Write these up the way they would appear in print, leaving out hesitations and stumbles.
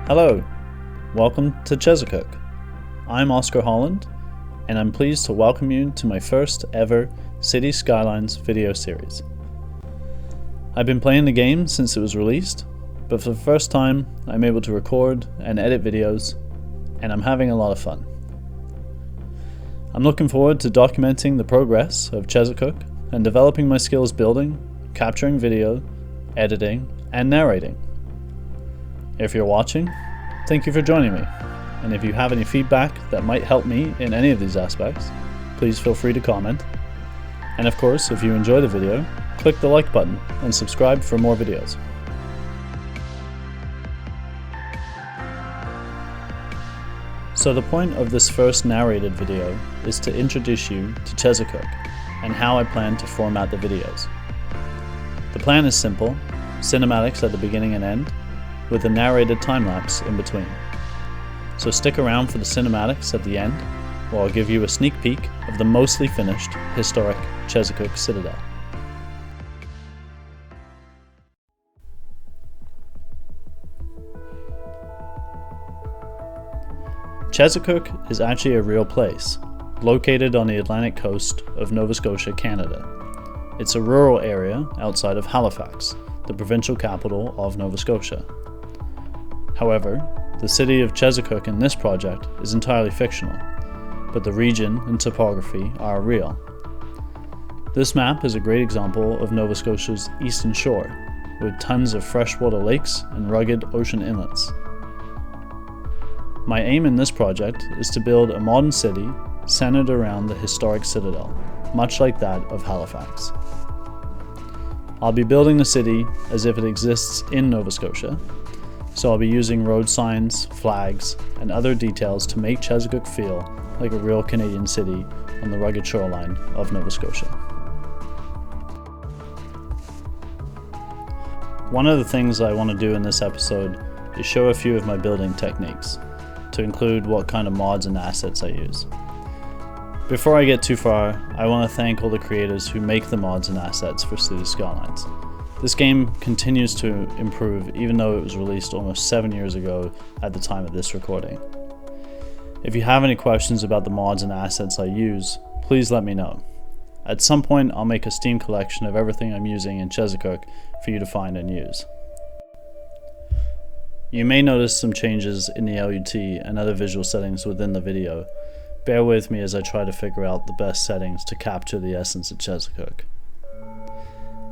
Hello, welcome to Chezzetcook. I'm Oscar Holland, and I'm pleased to welcome you to my first ever City Skylines video series. I've been playing the game since it was released, but for the first time I'm able to record and edit videos, and I'm having a lot of fun. I'm looking forward to documenting the progress of Chezzetcook and developing my skills building, capturing video, editing, and narrating. If you're watching, thank you for joining me, and if you have any feedback that might help me in any of these aspects, please feel free to comment. And of course, if you enjoy the video, click the like button and subscribe for more videos. So the point of this first narrated video is to introduce you to Chezzetcook and how I plan to format the videos. The plan is simple: cinematics at the beginning and end, with a narrated time-lapse in between. So stick around for the cinematics at the end, where I'll give you a sneak peek of the mostly finished, historic Chezzetcook Citadel. Chezzetcook is actually a real place, located on the Atlantic coast of Nova Scotia, Canada. It's a rural area outside of Halifax, the provincial capital of Nova Scotia. However, the city of Chezzetcook in this project is entirely fictional, but the region and topography are real. This map is a great example of Nova Scotia's eastern shore, with tons of freshwater lakes and rugged ocean inlets. My aim in this project is to build a modern city centered around the historic Citadel, much like that of Halifax. I'll be building the city as if it exists in Nova Scotia, so I'll be using road signs, flags, and other details to make Chezzetcook feel like a real Canadian city on the rugged shoreline of Nova Scotia. One of the things I want to do in this episode is show a few of my building techniques, to include what kind of mods and assets I use. Before I get too far, I want to thank all the creators who make the mods and assets for City Skylines. This game continues to improve even though it was released almost 7 years ago at the time of this recording. If you have any questions about the mods and assets I use, please let me know. At some point I'll make a Steam collection of everything I'm using in Chezzetcook for you to find and use. You may notice some changes in the LUT and other visual settings within the video. Bear with me as I try to figure out the best settings to capture the essence of Chezzetcook.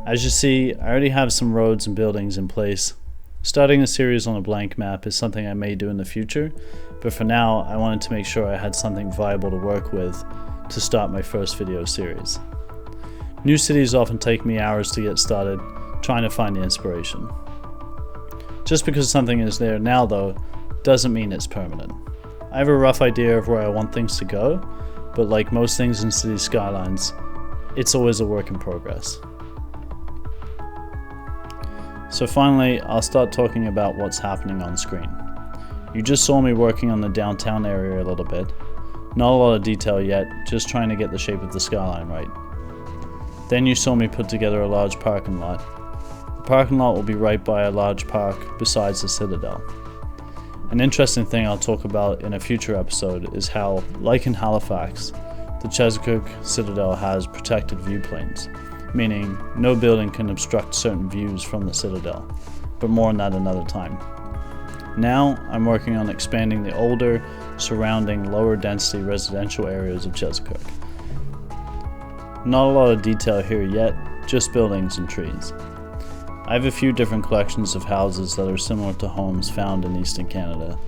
As you see, I already have some roads and buildings in place. Starting a series on a blank map is something I may do in the future, but for now I wanted to make sure I had something viable to work with to start my first video series. New cities often take me hours to get started, trying to find the inspiration. Just because something is there now though, doesn't mean it's permanent. I have a rough idea of where I want things to go, but like most things in City Skylines, it's always a work in progress. So finally, I'll start talking about what's happening on screen. You just saw me working on the downtown area a little bit. Not a lot of detail yet, just trying to get the shape of the skyline right. Then you saw me put together a large parking lot. The parking lot will be right by a large park besides the Citadel. An interesting thing I'll talk about in a future episode is how, like in Halifax, the Chezzetcook Citadel has protected view planes, meaning no building can obstruct certain views from the Citadel, but more on that another time. Now I'm working on expanding the older, surrounding lower density residential areas of Chezzetcook. Not a lot of detail here yet, just buildings and trees. I have a few different collections of houses that are similar to homes found in Eastern Canada.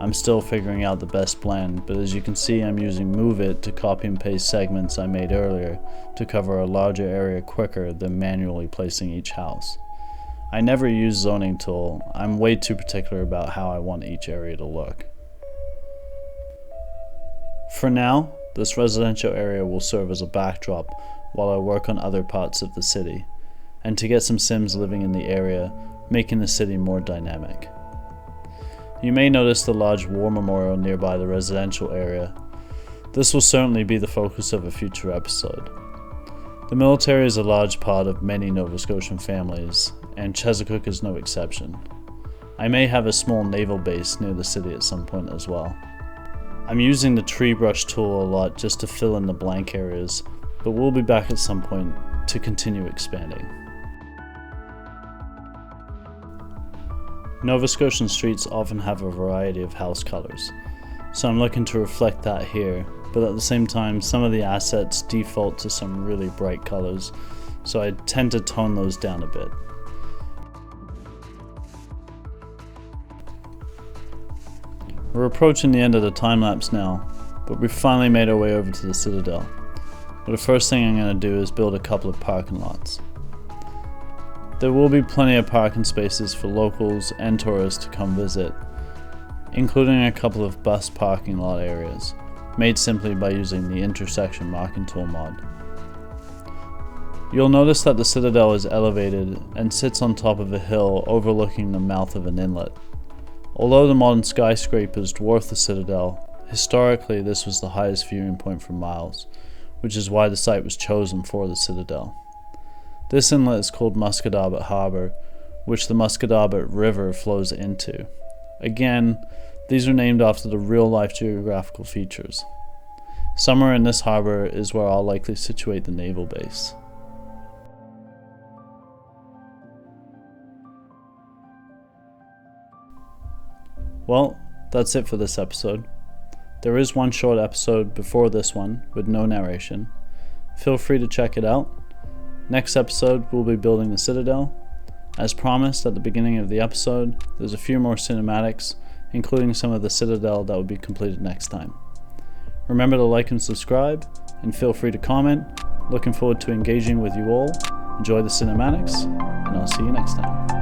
I'm still figuring out the best blend, but as you can see I'm using Move It to copy and paste segments I made earlier to cover a larger area quicker than manually placing each house. I never use zoning tool, I'm way too particular about how I want each area to look. For now, this residential area will serve as a backdrop while I work on other parts of the city, and to get some Sims living in the area, making the city more dynamic. You may notice the large war memorial nearby the residential area. This will certainly be the focus of a future episode. The military is a large part of many Nova Scotian families, and Chezzetcook is no exception. I may have a small naval base near the city at some point as well. I'm using the tree brush tool a lot just to fill in the blank areas, but we'll be back at some point to continue expanding. Nova Scotian streets often have a variety of house colors, so I'm looking to reflect that here, but at the same time some of the assets default to some really bright colors, so I tend to tone those down a bit. We're approaching the end of the time-lapse now, but we've finally made our way over to the Citadel. But the first thing I'm going to do is build a couple of parking lots. There will be plenty of parking spaces for locals and tourists to come visit, including a couple of bus parking lot areas, made simply by using the intersection marking tool mod. You'll notice that the Citadel is elevated and sits on top of a hill overlooking the mouth of an inlet. Although the modern skyscrapers dwarf the Citadel, historically this was the highest viewing point for miles, which is why the site was chosen for the Citadel. This inlet is called Musquodoboit Harbour, which the Musquodoboit River flows into. Again, these are named after the real-life geographical features. Somewhere in this harbour is where I'll likely situate the naval base. Well, that's it for this episode. There is one short episode before this one with no narration. Feel free to check it out. Next episode, we'll be building the Citadel. As promised at the beginning of the episode, there's a few more cinematics, including some of the Citadel that will be completed next time. Remember to like and subscribe, and feel free to comment. Looking forward to engaging with you all. Enjoy the cinematics, and I'll see you next time.